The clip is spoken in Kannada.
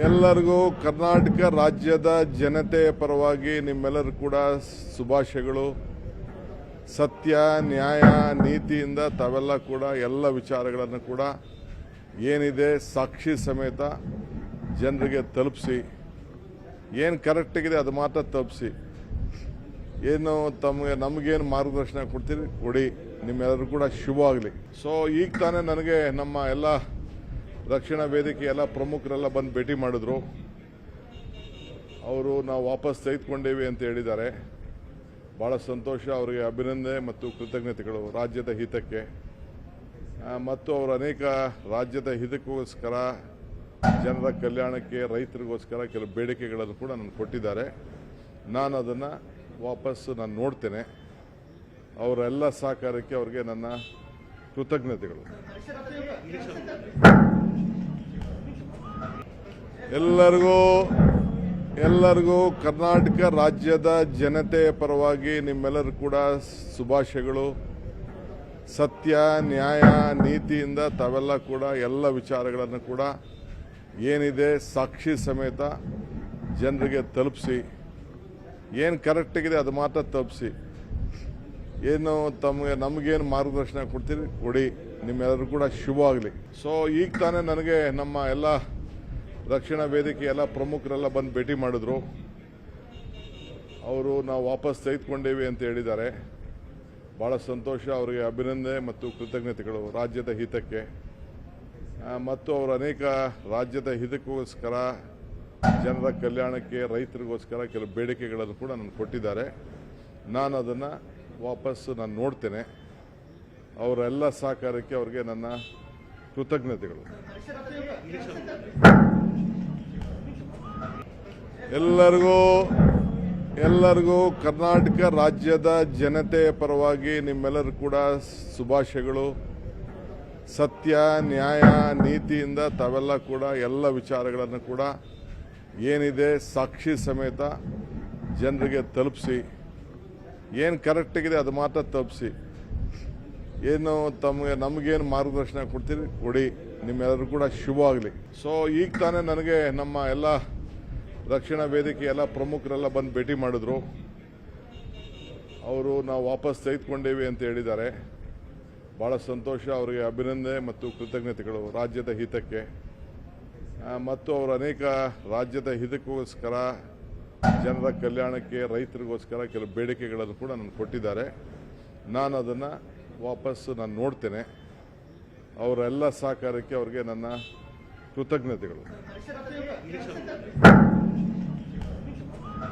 ಎಲ್ಲರಿಗೂ ಕರ್ನಾಟಕ ರಾಜ್ಯದ ಜನತೆ ಪರವಾಗಿ ನಿಮ್ಮೆಲ್ಲರೂ ಕೂಡ ಶುಭಾಶಯಗಳು. ಸತ್ಯ ನ್ಯಾಯ ನೀತಿಯಿಂದ ತಾವೆಲ್ಲ ಕೂಡ ಎಲ್ಲ ವಿಚಾರಗಳನ್ನು ಕೂಡ ಏನಿದೆ ಸಾಕ್ಷಿ ಸಮೇತ ಜನರಿಗೆ ತಲುಪಿಸಿ, ಏನು ಕರೆಕ್ಟಾಗಿದೆ ಅದು ಮಾತ್ರ ತಲುಪಿಸಿ, ಏನು ನಮಗೇನು ಮಾರ್ಗದರ್ಶನ ಕೊಡ್ತೀರಿ ಕೊಡಿ. ನಿಮ್ಮೆಲ್ಲರೂ ಕೂಡ ಶುಭವಾಗಲಿ. ಸೊ ಈಗ ತಾನೇ ನನಗೆ ನಮ್ಮ ಎಲ್ಲ ರಕ್ಷಣಾ ವೇದಿಕೆ ಎಲ್ಲ ಪ್ರಮುಖರೆಲ್ಲ ಬಂದು ಭೇಟಿ ಮಾಡಿದ್ರು. ಅವರು ನಾವು ವಾಪಸ್ ತೆಗೆದುಕೊಂಡೇವಿ ಅಂತ ಹೇಳಿದ್ದಾರೆ. ಭಾಳ ಸಂತೋಷ. ಅವರಿಗೆ ಅಭಿನಂದನೆ ಮತ್ತು ಕೃತಜ್ಞತೆಗಳು ರಾಜ್ಯದ ಹಿತಕ್ಕೆ. ಮತ್ತು ಅವರು ಅನೇಕ ರಾಜ್ಯದ ಹಿತಕ್ಕೋಸ್ಕರ, ಜನರ ಕಲ್ಯಾಣಕ್ಕೆ, ರೈತರಿಗೋಸ್ಕರ ಕೆಲವು ಬೇಡಿಕೆಗಳನ್ನು ಕೂಡ ನನಗೆ ಕೊಟ್ಟಿದ್ದಾರೆ. ನಾನು ಅದನ್ನು ವಾಪಸ್ಸು ನೋಡ್ತೇನೆ. ಅವರೆಲ್ಲ ಸಹಕಾರಕ್ಕೆ ಅವರಿಗೆ ನನ್ನ ಕೃತಜ್ಞತೆಗಳು. ಎಲ್ಲರಿಗೂ ಕರ್ನಾಟಕ ರಾಜ್ಯದ ಜನತೆ ಪರವಾಗಿ ನಿಮ್ಮೆಲ್ಲರೂ ಕೂಡ ಶುಭಾಶಯಗಳು. ಸತ್ಯ ನ್ಯಾಯ ನೀತಿಯಿಂದ ತಾವೆಲ್ಲ ಕೂಡ ಎಲ್ಲ ವಿಚಾರಗಳನ್ನು ಕೂಡ ಏನಿದೆ ಸಾಕ್ಷಿ ಸಮೇತ ಜನರಿಗೆ ತಲುಪಿಸಿ, ಏನು ಕರೆಕ್ಟಾಗಿದೆ ಅದು ಮಾತ್ರ ತಲುಪಿಸಿ, ಏನು ನಮಗೇನು ಮಾರ್ಗದರ್ಶನ ಕೊಡ್ತೀರಿ ಕೊಡಿ. ನಿಮ್ಮೆಲ್ಲರೂ ಕೂಡ ಶುಭವಾಗಲಿ. ಸೊ ಈಗ ತಾನೇ ನನಗೆ ನಮ್ಮ ಎಲ್ಲ ರಕ್ಷಣಾ ವೇದಿಕೆ ಎಲ್ಲ ಪ್ರಮುಖರೆಲ್ಲ ಬಂದು ಭೇಟಿ ಮಾಡಿದ್ರು. ಅವರು ನಾವು ವಾಪಸ್ ತೆಗೆದುಕೊಂಡೇವಿ ಅಂತ ಹೇಳಿದ್ದಾರೆ. ಭಾಳ ಸಂತೋಷ. ಅವರಿಗೆ ಅಭಿನಂದನೆ ಮತ್ತು ಕೃತಜ್ಞತೆಗಳು ರಾಜ್ಯದ ಹಿತಕ್ಕೆ. ಮತ್ತು ಅವರು ಅನೇಕ ರಾಜ್ಯದ ಹಿತಕ್ಕೋಸ್ಕರ, ಜನರ ಕಲ್ಯಾಣಕ್ಕೆ, ರೈತರಿಗೋಸ್ಕರ ಕೆಲವು ಬೇಡಿಕೆಗಳನ್ನು ಕೂಡ ನನಗೆ ಕೊಟ್ಟಿದ್ದಾರೆ. ನಾನು ಅದನ್ನು ವಾಪಸ್ಸು ನೋಡ್ತೇನೆ. ಅವರೆಲ್ಲ ಸಹಕಾರಕ್ಕೆ ಅವರಿಗೆ ನನ್ನ ಕೃತಜ್ಞತೆಗಳು. ಎಲ್ಲರಿಗೂ ಕರ್ನಾಟಕ ರಾಜ್ಯದ ಜನತೆ ಪರವಾಗಿ ನಿಮ್ಮೆಲ್ಲರೂ ಕೂಡ ಶುಭಾಶಯಗಳು. ಸತ್ಯ ನ್ಯಾಯ ನೀತಿಯಿಂದ ತಾವೆಲ್ಲ ಕೂಡ ಎಲ್ಲ ವಿಚಾರಗಳನ್ನು ಕೂಡ ಏನಿದೆ ಸಾಕ್ಷಿ ಸಮೇತ ಜನರಿಗೆ ತಲುಪಿಸಿ, ಏನು ಕರೆಕ್ಟಾಗಿದೆ ಅದು ಮಾತ್ರ ತಲುಪಿಸಿ, ಏನು ನಮಗೇನು ಮಾರ್ಗದರ್ಶನ ಕೊಡ್ತೀರಿ ಕೊಡಿ. ನಿಮ್ಮೆಲ್ಲರೂ ಕೂಡ ಶುಭವಾಗಲಿ. ಸೊ ಈಗ ತಾನೇ ನನಗೆ ನಮ್ಮ ಎಲ್ಲ ರಕ್ಷಣಾ ವೇದಿಕೆ ಎಲ್ಲ ಪ್ರಮುಖರೆಲ್ಲ ಬಂದು ಭೇಟಿ ಮಾಡಿದ್ರು. ಅವರು ನಾವು ವಾಪಸ್ ತೆಗೆದುಕೊಂಡೇವಿ ಅಂತ ಹೇಳಿದ್ದಾರೆ. ಭಾಳ ಸಂತೋಷ. ಅವರಿಗೆ ಅಭಿನಂದನೆ ಮತ್ತು ಕೃತಜ್ಞತೆಗಳು ರಾಜ್ಯದ ಹಿತಕ್ಕೆ. ಮತ್ತು ಅವರು ಅನೇಕ ರಾಜ್ಯದ ಹಿತಕ್ಕೋಸ್ಕರ, ಜನರ ಕಲ್ಯಾಣಕ್ಕೆ, ರೈತರಿಗೋಸ್ಕರ ಕೆಲವು ಬೇಡಿಕೆಗಳನ್ನು ಕೂಡ ನನಗೆ ಕೊಟ್ಟಿದ್ದಾರೆ. ನಾನು ಅದನ್ನು ವಾಪಸ್ಸು ನೋಡ್ತೇನೆ. ಅವರೆಲ್ಲ ಸಹಕಾರಕ್ಕೆ ಅವರಿಗೆ ನನ್ನ ಕೃತಜ್ಞತೆಗಳು.